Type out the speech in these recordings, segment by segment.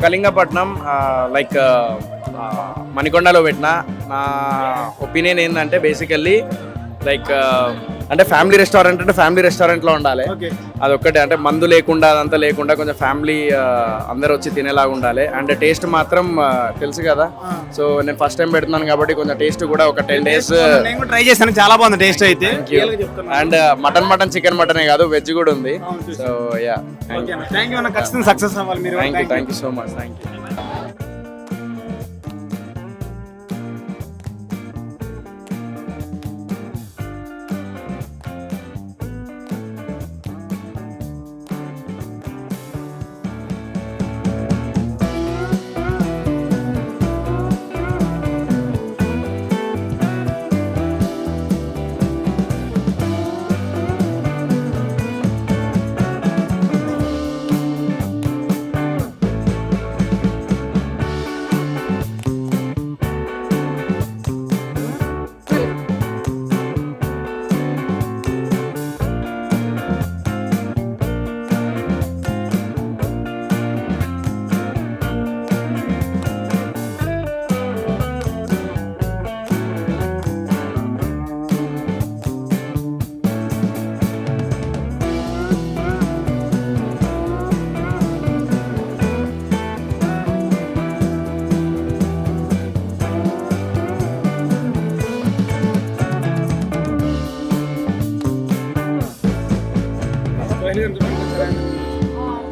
Kalingapatnam like మణికొండలో పెట్టిన నా opinion ఏంటంటే బేసికల్లీ లైక్ అంటే ఫ్యామిలీ రెస్టారెంట్ అంటే ఫ్యామిలీ రెస్టారెంట్లో ఉండాలి. అదొక్కటే, అంటే మందు లేకుండా అదంతా లేకుండా కొంచెం ఫ్యామిలీ అందరు వచ్చి తినేలాగా ఉండాలి. అండ్ టేస్ట్ మాత్రం తెలుసు కదా, సో నేను ఫస్ట్ టైం పెడుతున్నాను కాబట్టి కొంచెం టేస్ట్ కూడా ఒక 10 days ట్రై చేశాను, చాలా బాగుంది టేస్ట్ అయితే. అండ్ మటన్ చికెన్ మటనే కాదు, వెజ్ కూడా ఉంది. సో యా, థ్యాంక్ యూ అన్న, ఖచ్చితంగా సక్సెస్ అవ్వాలి మీరు. Thank you so much, thank you.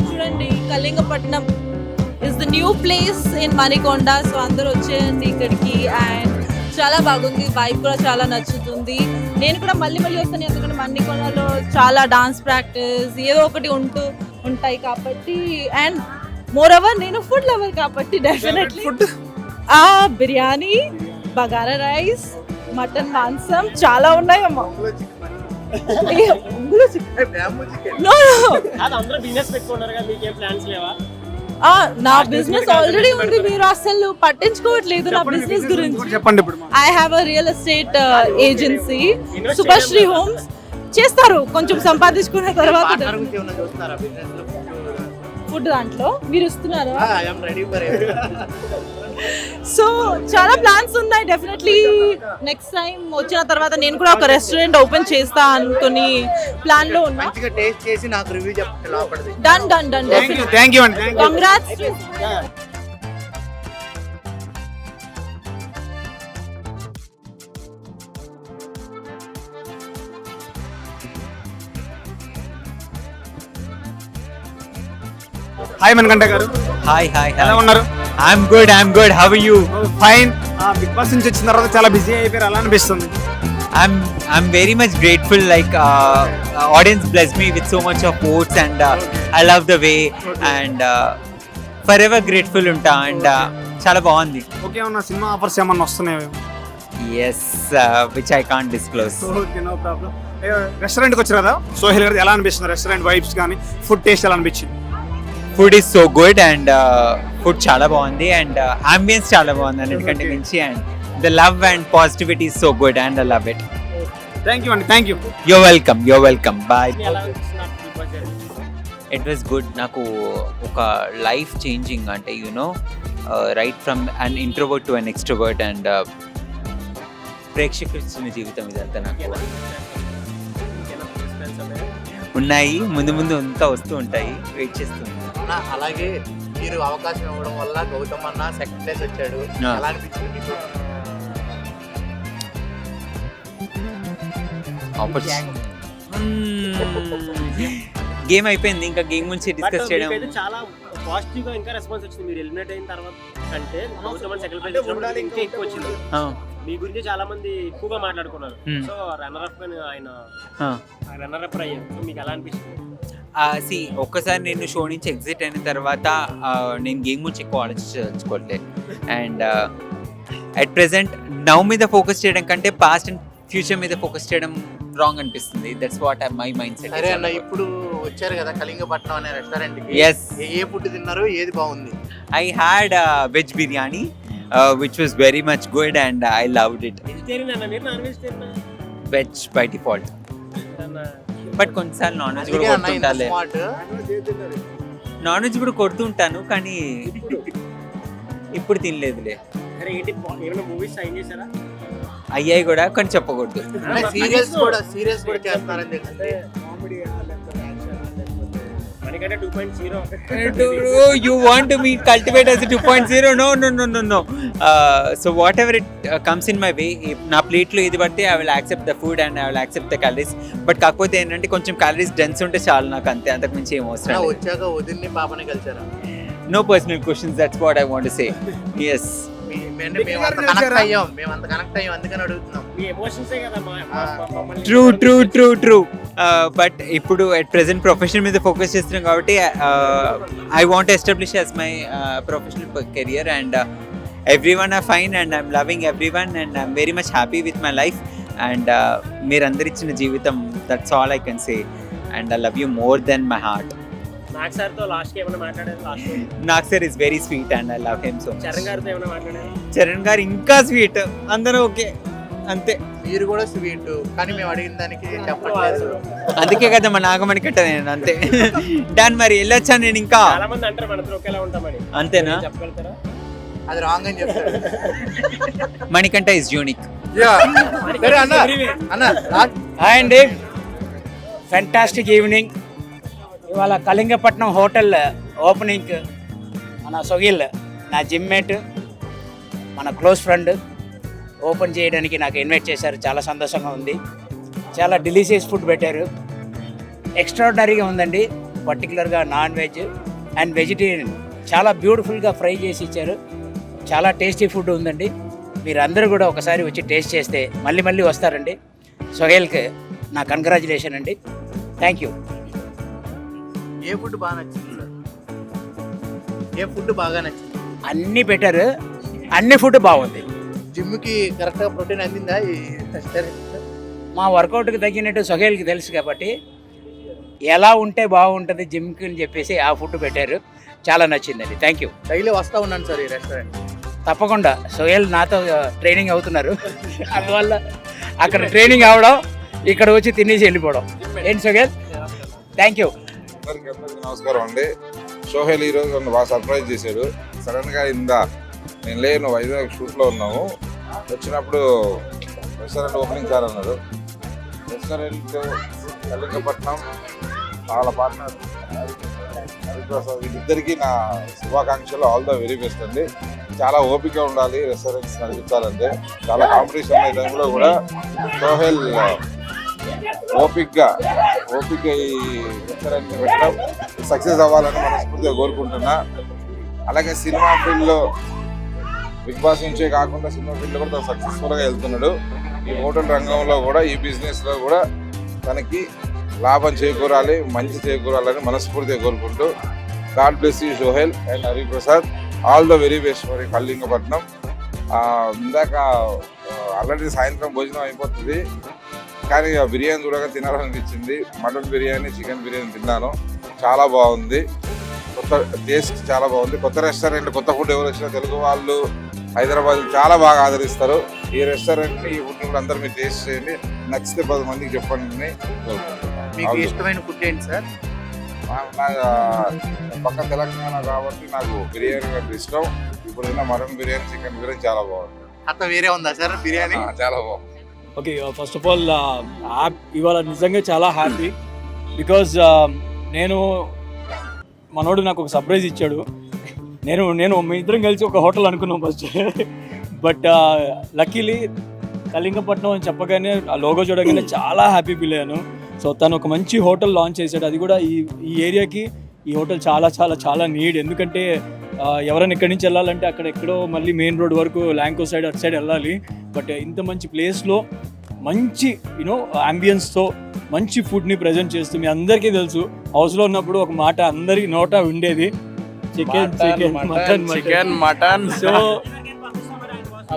చూడండి, Kalingapatnam is the new place in Manikonda. So అందరూ వచ్చేయండి ఇక్కడికి. అండ్ చాలా బాగుంది, వైబ్ కూడా చాలా నచ్చుతుంది. నేను కూడా మళ్ళీ వస్తాను, ఎందుకంటే మణికొండలో చాలా డాన్స్ ప్రాక్టీస్ ఏదో ఒకటి ఉంటాయి కాబట్టి. అండ్ మోర్ ఓవర్ నేను ఫుడ్ లవర్ కాబట్టి definitely biryani, bagara rice, mutton మాంసం చాలా ఉన్నాయమ్మా. నా బిజినెస్ ఆల్రెడీ ఉంది, మీరు అసలు పట్టించుకోవట్లేదు నా బిజినెస్ గురించి. చెప్పండి. I have a real estate agency, Subhashree homes. చేస్తారు కొంచెం సంపాదించుకున్న తర్వాత ఫుడ్ దాంట్లో మీరు ఇస్తున్నారా? సో చాలా ప్లాన్స్ ఉన్నాయి. డెఫినెట్లీ నెక్స్ట్ టైం వచ్చిన తర్వాత నేను కూడా ఒక రెస్టారెంట్ ఓపెన్ చేస్తా అనుకుని ప్లాన్ లో ఉన్నా. డన్. థ్యాంక్ యూ అండి. కంగ్రాట్స్. హాయ్ మణికంఠ గారు. హాయ్ ఎలా ఉన్నారు? I'm good. How are you? Fine. Bigg Boss నుంచి వచ్చిన తర్వాత చాలా బిజీ అయిపోయారు, అలా అనిపిస్తుంది. I'm very much grateful. Like audience blessed me with so much of votes, and I love the way, and forever grateful unta, and చాలా బాగుంది. Okay, ఉన్న సినిమా ఆఫర్స్ ఏమన్నా వస్తున్నాయి? Yes, which I can't disclose. Okay, no problem. రెస్టారెంట్కి వచ్చారు కదా, సోహెల్ గారు ఎలా అనిపిస్తుంది? రెస్టారెంట్ వైబ్స్ కానీ ఫుడ్ టేస్ట్ ఎలా అనిపించింది? Food is so good, and food చాలా బాగుంది, and ambience చాలా బాగుంది అన్నిటికంటే మించి, and the love and positivity is so good, and I love it. Thank you అండి. Thank you. You're welcome. Bye. It was good. నాకు ఒక లైఫ్ చేంజింగ్, అంటే right from an introvert to an extrovert, and ప్రేక్షకులు ఇచ్చిన జీవితం ఇదంతా. నాకు ఉన్నాయి, ముందు అంతా వస్తూ ఉంటాయి, వెయిట్ చేస్తుంది. అలాగే మీరు అవకాశం ఇవ్వడం వల్ల గౌతమ్ అన్న సెకండ్ ప్లేస్ వచ్చాడు, ఎలా అనిపించింది మీకు? గేమ్ అయిపోయింది, ఇంకా గేమ్ గురించి డిస్కస్ చేయడం. చాలా పాజిటివ్ గా ఇంకా రెస్పాన్స్ వచ్చింది. మీరు ఎలిమినేట్ అయిన తర్వాత అంటే గౌతమ్ సెకండ్ ప్లేస్ వచ్చినప్పుడు ఇంకా ఎక్కువ వచ్చింది. మీ గురించి చాలా మంది ఎక్కువగా మాట్లాడుకున్నారు. సో రన్నర్ అప్ ఆయన రన్నర్ అప్ అయ్యారు. సో మీకు ఎలా అనిపిస్తుంది? ఒక్కసారి నేను షో నుంచి ఎగ్జిట్ అయిన తర్వాత నేను గేమ్ గురించి ఎక్కువ ఆలోచించుకోవట్లేదు. అండ్ అట్ ప్రెసెంట్ నౌ మీద ఫోకస్ చేయడం కంటే పాస్ట్ అండ్ ఫ్యూచర్ మీద ఫోకస్ చేయడం రాంగ్ అనిపిస్తుంది. That's what my mind set. సరే అన్న, ఇప్పుడు వచ్చారు కదా కళింగపట్నం అనే రెస్టారెంట్ కి. Yes. ఏ ఫుడ్ తిన్నారు? ఏది బాగుంది? I had veg biryani, which was very much good, and I loved it. Vegetarian అన్న మీరు? Non vegetarian? Veg by default. But కొన్నిసార్లు నాన్ వెజ్ కూడా కొడుతుంటాలే. నాన్ వెజ్ కూడా కొడుతుంటాను కానీ ఇప్పుడు తినలేదులే. అరే ఏంటి ఏమైనా మూవీస్ సైన్ చేశారా? అయ్యాయి కూడా కానీ చెప్పకూడదు. సీరియస్ కూడా చేస్తున్నారని తెలిసింది. మనకంటే 2.0 You want to be cultivate as a 2.0? No. So whatever it comes in my way, నా ప్లేట్లో ఇది పడితే I will accept the food and I will accept the calories. But కాకపోతే ఏంటంటే కొంచెం క్యాలరీస్ డెన్స్ ఉంటే చాలు నాకు, అంతే, అంతకు మించి ఏం అవసరం లేదు. వచ్చాక వదిన్ని పాపని కలిసారా? No personal questions, that's what I want to say. Yes. మేము అంత కనెక్ట్ అయ్యాం అందుకని అడుగుతున్నాం. మీ ఎమోషన్సే కదా మమ్మల్ని True. But ఇప్పుడు at present profession మీద ఫోకస్ చేస్తున్నాం కాబట్టి I want to establish as my professional career and everyone are fine and I'm loving everyone and I'm very much happy with my life and మీరందరు ఇచ్చిన జీవితం, that's all I can say and I love you more than my heart. Nag సార్తో last ఏమైనా మాట్లాడారు? Last Nag sir is very sweet and I love him so much. Charan గారితో ఏమైనా మాట్లాడారు? చరణ్ గారు ఇంకా స్వీట్, అందరూ ఓకే, అంతే. మీరు కూడా స్వీట్ కానీ మేము అడిగిన దానికి చెప్పట్లేదు. అందుకే కదా మా నాగమణి కట్ట నేను, అంతే. దాని మరి వెళ్ళొచ్చా నేను ఇంకా? చాలా మంది అంటారు మనతో ఒకేలా ఉంటామని, అంతేనా? చెప్పగలుగుతారా? అది రాంగ్ అని చెప్తారు. Manikanta is unique. హాయ్ అండి, ఫెంటాస్టిక్ ఈవినింగ్. ఇవాళ కళింగపట్నం హోటల్ ఓపెనింగ్ మన సొగిల్, నా జిమ్మేట్, మన క్లోజ్ ఫ్రెండ్ ఓపెన్ చేయడానికి నాకు ఇన్వైట్ చేశారు. చాలా సంతోషంగా ఉంది. చాలా డెలిషియస్ ఫుడ్ పెట్టారు, ఎక్స్ట్రాడినరీగా ఉందండి. పర్టికులర్గా నాన్ వెజ్ అండ్ వెజిటేరియన్ చాలా బ్యూటిఫుల్గా ఫ్రై చేసి ఇచ్చారు. చాలా టేస్టీ ఫుడ్ ఉందండి. మీరు అందరూ కూడా ఒకసారి వచ్చి టేస్ట్ చేస్తే మళ్ళీ మళ్ళీ వస్తారండి. సొహేల్కి నా కంగ్రాచులేషన్ అండి. Thank you. ఏ ఫుడ్ బాగా నచ్చింది సార్? ఏ ఫుడ్ బాగా నచ్చింది? అన్నీ పెట్టారు, అన్ని ఫుడ్ బాగుంది. జిమ్కి కరెక్ట్గా ప్రోటీన్ అందిందా ఈ రెస్టారెంట్? మా వర్కౌట్కి తగ్గినట్టు సొహేల్కి తెలుసు కాబట్టి ఎలా ఉంటే బాగుంటుంది జిమ్కి అని చెప్పేసి ఆ ఫుడ్ పెట్టారు. చాలా నచ్చిందండి. Thank you. డైలీ వస్తూ ఉన్నాను సార్ ఈ రెస్టారెంట్. తప్పకుండా సొహేల్ నాతో ట్రైనింగ్ అవుతున్నారు, అందువల్ల అక్కడ ట్రైనింగ్ అవడం, ఇక్కడ వచ్చి తినేసి వెళ్ళిపోవడం. ఏంటి సొహేల్? Thank you. అందరికీ నమస్కారం అండి. సోహెల్ ఈరోజు నన్ను బాగా సర్ప్రైజ్ చేశాడు. సడన్గా నేను లేను, వైజాగ్ షూట్లో ఉన్నాము. వచ్చినప్పుడు రెస్టారెంట్ ఓపెనింగ్ సార్ అన్నాడు. రెస్టారెంట్ కళింగపట్నం వాళ్ళ పార్ట్నర్ హరిప్రసాద్, వీళ్ళిద్దరికీ నా శుభాకాంక్షలు. ఆల్ ద వెరీ బెస్ట్ అండి. చాలా ఓపిక ఉండాలి రెస్టారెంట్స్ నడిపించాలంటే. చాలా కాంపిటీషన్ అనే టైంలో కూడా సోహెల్ ఓపిక ఈ రెస్టారెంట్ని పెట్టడం సక్సెస్ అవ్వాలని మనస్ఫూర్తిగా కోరుకుంటున్నా. అలాగే సినిమా ఫీల్డ్లో బిగ్ బాస్ నుంచే కాకుండా సినిమా ఫీల్డ్లో కూడా తను సక్సెస్ఫుల్గా వెళ్తున్నాడు. ఈ హోటల్ రంగంలో కూడా, ఈ బిజినెస్లో కూడా తనకి లాభం చేకూరాలి, మంచి చేకూరాలని మనస్ఫూర్తిగా కోరుకుంటూ God bless you Sohel and Hariprasad. All the very best for Kalingapatnam. ఇందాక ఆల్రెడీ సాయంత్రం భోజనం అయిపోతుంది కానీ బిర్యానీ చూడగా తినాలనిపించింది. మటన్ బిర్యానీ, చికెన్ బిర్యానీ తిన్నాను, చాలా బాగుంది. కొత్త టేస్ట్ చాలా బాగుంది. కొత్త రెస్టారెంట్, కొత్త ఫుడ్ ఎవరు వచ్చినా తెలుగు వాళ్ళు హైదరాబాద్ చాలా బాగా ఆదరిస్తారు. ఈ రెస్టారెంట్ని, ఈ ఫుడ్ కూడా అందరూ మీరు టేస్ట్ చేయండి, నచ్చితే 10 మందికి చెప్పండి. మీకు ఇష్టమైన ఫుడ్ ఏంటి సార్? పక్క తెలంగాణ కాబట్టి నాకు బిర్యానీ అంటే ఇష్టం. ఇప్పుడు తిన్న మటన్ బిర్యానీ, చికెన్ బిర్యానీ చాలా బాగుంది. అత్త వేరే ఉందా సార్ బిర్యానీ? చాలా బాగుంది. ఓకే, ఫస్ట్ ఆఫ్ ఆల్ ఇవాళ నిజంగా చాలా హ్యాపీ బికాజ్ నేను మనోడు నాకు ఒక సర్ప్రైజ్ ఇచ్చాడు. నేను మీ ఇద్దరం కలిసి ఒక హోటల్ అనుకున్నాం ఫస్ట్, బట్ లక్కీలీ కళింగపట్నం అని చెప్పగానే ఆ లోగో చూడగానే చాలా హ్యాపీ ఫీల్ అయ్యాను. సో తను ఒక మంచి హోటల్ లాంచ్ చేశాడు. అది కూడా ఈ ఏరియాకి ఈ హోటల్ చాలా చాలా చాలా నీడ్. ఎందుకంటే ఎవరైనా ఇక్కడి నుంచి వెళ్ళాలంటే అక్కడ ఎక్కడో మళ్ళీ మెయిన్ రోడ్ వరకు ల్యాంకో సైడ్ అటు సైడ్ వెళ్ళాలి. బట్ ఇంత మంచి ప్లేస్లో మంచి అంబియన్స్తో మంచి ఫుడ్ని ప్రజెంట్ చేస్తూ, మీ అందరికీ తెలుసు హౌస్లో ఉన్నప్పుడు ఒక మాట అందరి నోట ఉండేది, చికెన్ మటన్. సో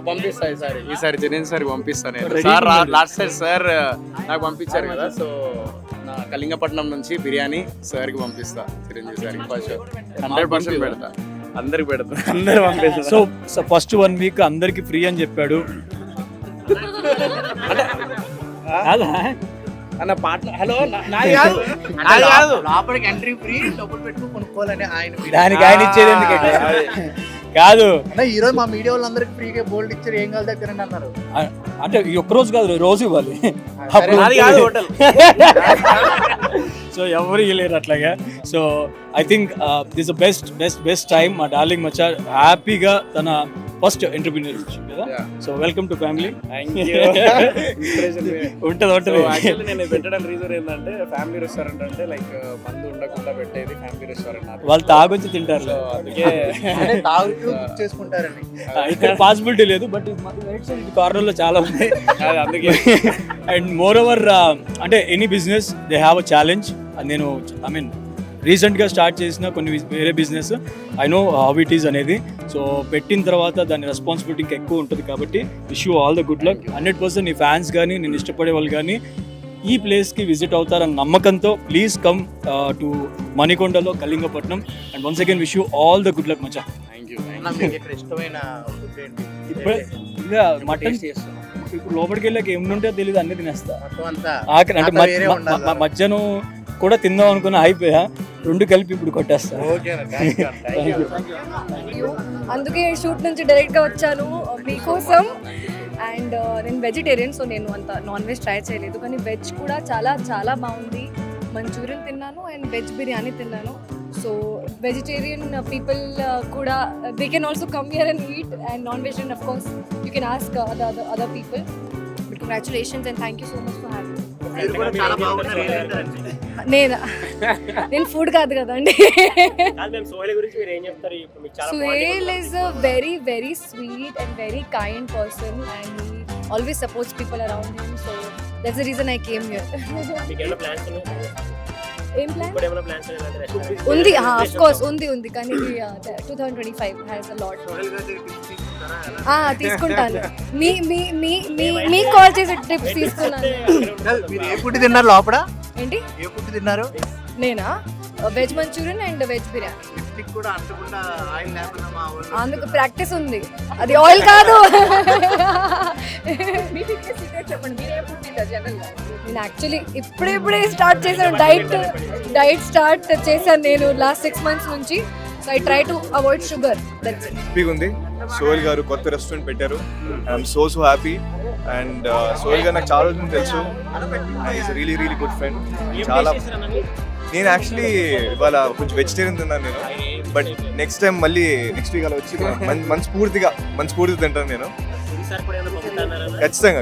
పంపిస్తా ఈసారి తినేది సార్ పంపిస్తాను. సార్ లాస్ట్ సార్ సార్ నాకు పంపించారు కదా, సో నా కళింగపట్నం నుంచి బిర్యానీ సార్కి పంపిస్తా, చిరంజీవి సార్కి ఫస్ట్ 100% పెడతా, అందరికి పెడతా, అందరు పంపిస్తా. సో ఫస్ట్ 1 వీక్ అందరికి ఫ్రీ అని చెప్పాడు. అన్న పార్ట్నర్ హలో నాది కాదు నాది కాదు లోపలికి ఎంట్రీ ఫ్రీ, డబ్బులు పెట్టుకుని కొనుక్కోవాలని ఆయన దానికి ఆయన ఇచ్చేది ఎందుకంటే కాదు అంటే ఈ రోజు మా మీడియా వాళ్ళందరికీ ఫ్రీగా బోల్డ్ ఇచ్చారు, ఏం కావాలి దగ్గర అన్నారు. అంటే ఈ ఒక్క రోజు కాదు, రోజు ఇవ్వాలి. నాది కాదు హోటల్. సో ఎవరు ఇవ్వలేరు అట్లాగా. So I think this best time. మా డార్లింగ్ మచ్చా హ్యాపీగా తన ఫస్ట్ ఎంటర్‌ప్రెన్యూర్‌షిప్ కదా. So welcome to family. ఉంటుంది. యాక్చువల్లీ నేను పెట్టడం రీజన్ ఏంటంటే ఫ్యామిలీ రెస్టారెంట్ అంటే లైక్ మందు ఉండకుండా పెట్టేది ఫ్యామిలీ రెస్టారెంట్. వాళ్ళు తాగొచ్చి తింటారు, సో అందుకే తాగుతూ బుక్ చేసుకుంటారని. ఇక్కడ పాసిబిలిటీ లేదు, బట్ కార్నర్ లో చాలా ఉన్నాయి. అందుకే అండ్ మోర్ ఓవర్ అంటే any business they have a challenge. నేను ఐ మీన్ రీసెంట్గా స్టార్ట్ చేసిన కొన్ని వేరే business I know how it is అనేది. సో పెట్టిన తర్వాత దాని రెస్పాన్సిబిలిటీ ఇంకా ఎక్కువ ఉంటుంది కాబట్టి wish you all the good luck. 100% నీ ఫ్యాన్స్ కానీ నేను ఇష్టపడే వాళ్ళు కానీ ఈ ప్లేస్కి విజిట్ అవుతారన్న నమ్మకంతో ప్లీజ్ కమ్ టు మణికొండలో Kalingapatnam. And once again wish you all the good luck మచ్చా. మీకు ఇక్కడ ఇష్టమైన ఫుడ్ ఏంటి? ఇప్పుడే ఇంకా మటన్ ఇప్పుడు లోపలికి వెళ్ళాక ఏముంటే తెలియదు, అన్ని తినేస్తా. మొత్తం అంతా ఆకలి అంటే వేరే ఉండాలా? మధ్యాహ్నం కూడా తిందాం అనుకున్న అయిపోయా, రెండు కలిపి ఇప్పుడు కొట్టేస్తా. ఓకేనా, థ్యాంక్ యూ. అందుకే షూట్ నుంచి డైరెక్ట్గా వచ్చాను మీకోసం. అండ్ నేను వెజిటేరియన్, సో నేను అంత నాన్ వెజ్ ట్రై చేయలేదు, కానీ వెజ్ కూడా చాలా చాలా బాగుంది. మంచూరియన్ తిన్నాను అండ్ వెజ్ బిర్యానీ తిన్నాను. సో వెజిటేరియన్ పీపుల్ కూడా they can also come here and eat, and non vegetarian of course you can ask other people. But congratulations and thank you so much for having. నేను food కాదు కదండి. Suhail is a very very sweet and very kind person and he always supports people around him. So that's the reason I came here. ఏం plan ఉంది? Of course ఉంది కానీ 2025 has a lot. తీసుకుంటాను, మీ call చేసి trips తీసుకున్నాను. మీరు ఏ food తిన్నారు లోపల? ఏంటి ఏ ఫుడ్ తిన్నారు? నేనా veg Manchurian and veg biryani. Lipstick కూడా అంటకుండా ఆయిల్ లేకుండా మా వాళ్ళు అందుకు ప్రాక్టీస్ ఉంది, అది ఆయిల్ కాదు. నేను యాక్చువల్లీ ఇప్పుడే స్టార్ట్ చేశాను, డైట్ స్టార్ట్ చేశాను నేను లాస్ట్ 6 months నుంచి. So I try to avoid sugar. That's it. హ్యాపీగా ఉంది. సోహెల్ గారు కొత్త రెస్టారెంట్ పెట్టారు. I'm so happy. And Sohel గారు నాకు చాలా రోజులు తెలుసు. Is really really good friend. చాలా నేను యాక్చువల్లీ ఇవాళ కొంచెం వెజిటేరియన్ తిన్నాను నేను, బట్ నెక్స్ట్ టైం మళ్ళీ నెక్స్ట్ వీక్ అలా వచ్చి మనస్ఫూర్తిగా తింటాను నేను. ఖచ్చితంగా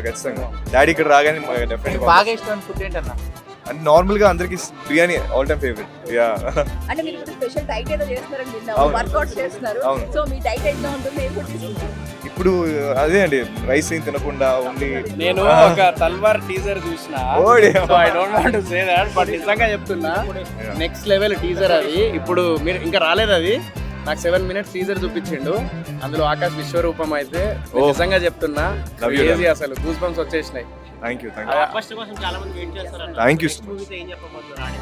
డాడీ ఇక్కడ రాగానే డెఫినెట్. బాగా ఇష్టమైన ఫుడ్ ఏంటన్నా? అంటే నార్మల్ గా అందరికి biryani all time favourite. Yeah, అంటే మీరు స్పెషల్ డైట్ ఏదో చేస్తున్నారని విన్నాము, అవును. వర్కౌట్ చేస్తున్నారు. అవును. సో మీ డైట్ ఎట్లా ఉంటుంది? ఏం ఫుడ్ తీసుకుంటారు? ఇప్పుడు అదే అండి, రైస్ ఏం తినకుండా ఓన్లీ. నేను ఒక తల్వార్ టీజర్ చూసిన, I don't want to say that, but నిజంగా చెప్తున్నా నెక్స్ట్ లెవెల్ టీజర్ అది. ఇప్పుడు మీరు ఇంకా రాలేదు, అది నాకు 7 minutes టీజర్ చూపించిండు. అందులో ఆకాశ్ విశ్వరూపం అయితే నిజంగా చెప్తున్నా క్రేజీ, అసలు గూస్ బంప్స్ వచ్చేసినాయి. థ్యాంక్ యూ చాలా మంది వెయిట్ చేస్తారు. Thank you so much. ఏం చెప్పబోతున్నారు?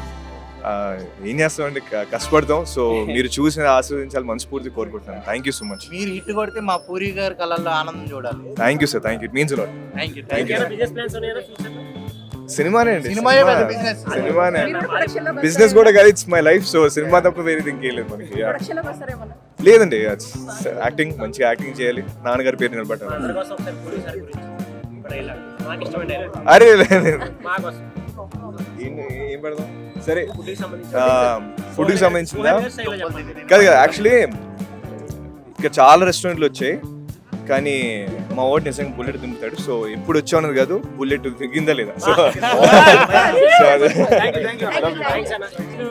ఏం చేస్తామండి, కష్టపడతాం. సో మీరు చూసిన ఆస్వాదించాలి మనస్ఫూర్తి కోరుకుంటున్నాను. Thank you so much. మీరు హిట్ కొడితే మా పూరి గారి కళ్ళల్లో ఆనందం చూడాలి. Thank you sir, thank you. It means a lot. Thank you. Business plans ఉన్నాయా ఫ్యూచర్ లో? సినిమానే అండి, సినిమాయే పెద్ద business. సినిమానే. బిజినెస్ కూడా కాదు, it's my life. So cinema తప్ప వేరే ఇంకేం లేదు మనకి. లేదండి, యాక్టింగ్, మంచిగా యాక్టింగ్ చేయాలి, నాన్నగారి పేరు నిలబెట్టాలి. అందుకోసం ఒకసారి పూరి సార్ గురించి ఒక డైలాగ్, నాకు ఇష్టమైన డైలాగ్ అరే లేదు, మా కోసం ఏం పెడదాం? సరే, ఫుడ్ కి సంబంధించి ఫుడ్కి సంబంధించిందా? కాదు కదా, యాక్చువల్లీ ఇక్కడ చాలా రెస్టారెంట్లు వచ్చాయి, కానీ మా వాడు నిజంగా బుల్లెట్ దింపుతాడు. సో ఎప్పుడు వచ్చా ఉన్నది కాదు, బుల్లెట్ దిగిందా లేదా. సో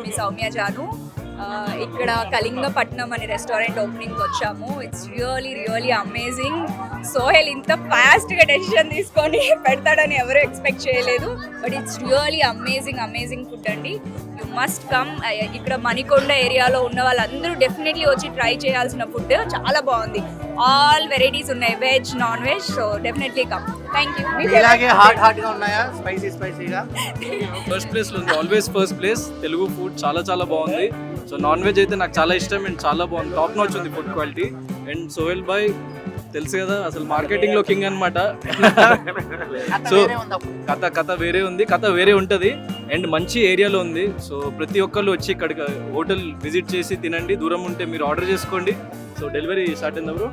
మీ సౌమ్య జాను. ఇక్కడ కళింగపట్నం అనే రెస్టారెంట్ ఓపెనింగ్ వచ్చాము. It's really amazing. సోహెల్ ఇంత ఫాస్ట్గా డెసిషన్ తీసుకొని పెడతాడని ఎవరు ఎక్స్పెక్ట్ చేయలేదు, but it's really amazing food అండి. You must come. ఇక్కడ మణికొండ ఏరియాలో ఉన్న వాళ్ళందరూ డెఫినెట్లీ వచ్చి ట్రై చేయాల్సిన ఫుడ్. చాలా బాగుంది, ఆల్ వెరైటీస్ ఉన్నాయి, veg non veg. So definitely come. Thank you. ఇలాగే హాట్ గా ఉన్నాయా? స్పైసీగా? ఫస్ట్ ప్లేస్ లో ఉంది, always first place. Telugu food చాలా బాగుంది. సో నాన్ వెజ్ అయితే నాకు చాలా ఇష్టం అండ్ చాలా బాగుంది, టాప్ నాచ్ ఉంది ఫుడ్ క్వాలిటీ. అండ్ సోహెల్ బాయ్ తెలుసు కదా అసలు మార్కెటింగ్ లో కింగ్ అనమాట. సో కథ వేరే ఉంది, కథ వేరే ఉంటుంది అండ్ మంచి ఏరియాలో ఉంది. సో ప్రతి ఒక్కళ్ళు వచ్చి ఇక్కడికి హోటల్ విజిట్ చేసి తినండి. దూరం ఉంటే మీరు ఆర్డర్ చేసుకోండి. సో డెలివరీ స్టార్ట్ అయిందా బ్రో?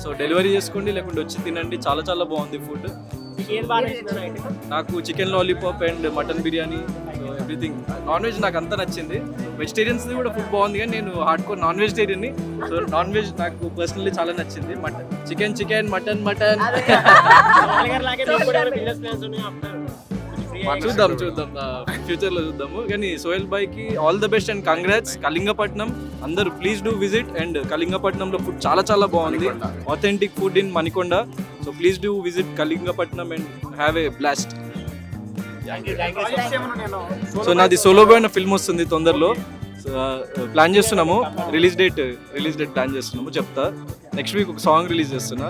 సో డెలివరీ చేసుకోండి, లేకుంటే వచ్చి తినండి. చాలా చాలా బాగుంది ఫుడ్. నాకు chicken lollipop and mutton biryani, so everything. Non veg నాకు అంతా నచ్చింది. వెజిటేరియన్స్ కూడా ఫుడ్ బాగుంది, కానీ నేను హార్డ్ కోర్ నాన్ వెజిటేరియన్ని. సో నాన్ వెజ్ నాకు పర్సనల్లీ చాలా నచ్చింది. చికెన్ మటన్ చూద్దాం ఫ్యూచర్ లో చూద్దాము. కానీ సోహెల్ బాయ్ కి all the best and congrats. Kalingapatnam అందరూ please do visit. And కళింగపట్నంలో food చాలా చాలా బాగుంది, authentic food in Manikonda. So please do visit Kalingapatnam and have a blast. So నాది సోలో బాయ్ అనే ఫిల్మ్ వస్తుంది తొందరలో. ప్లాన్ చేస్తున్నాము, రిలీజ్ డేట్ ప్లాన్ చేస్తున్నాము, చెప్తా. నెక్స్ట్ వీక్ ఒక సాంగ్ రిలీజ్ చేస్తున్నా.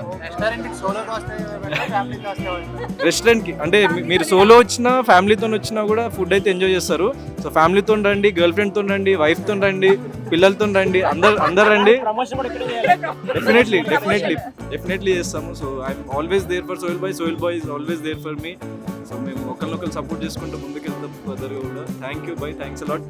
రెస్టారెంట్కి అంటే మీరు సోలో వచ్చినా ఫ్యామిలీతో వచ్చినా కూడా ఫుడ్ అయితే ఎంజాయ్ చేస్తారు. సో ఫ్యామిలీతో రండి, గర్ల్ ఫ్రెండ్తో రండి, వైఫ్తో రండి, పిల్లలతో రండి, అందరు రండి. డెఫినెట్లీ చేస్తాము. So I'm always there for Sohel బాయ్ is always there for me. So మేము ఒకరినొకరు సపోర్ట్ చేసుకుంటూ ముందుకెళ్తాం ఫర్దర్గా కూడా. థ్యాంక్ యూ బాయ్, థ్యాంక్స్ అలాట్.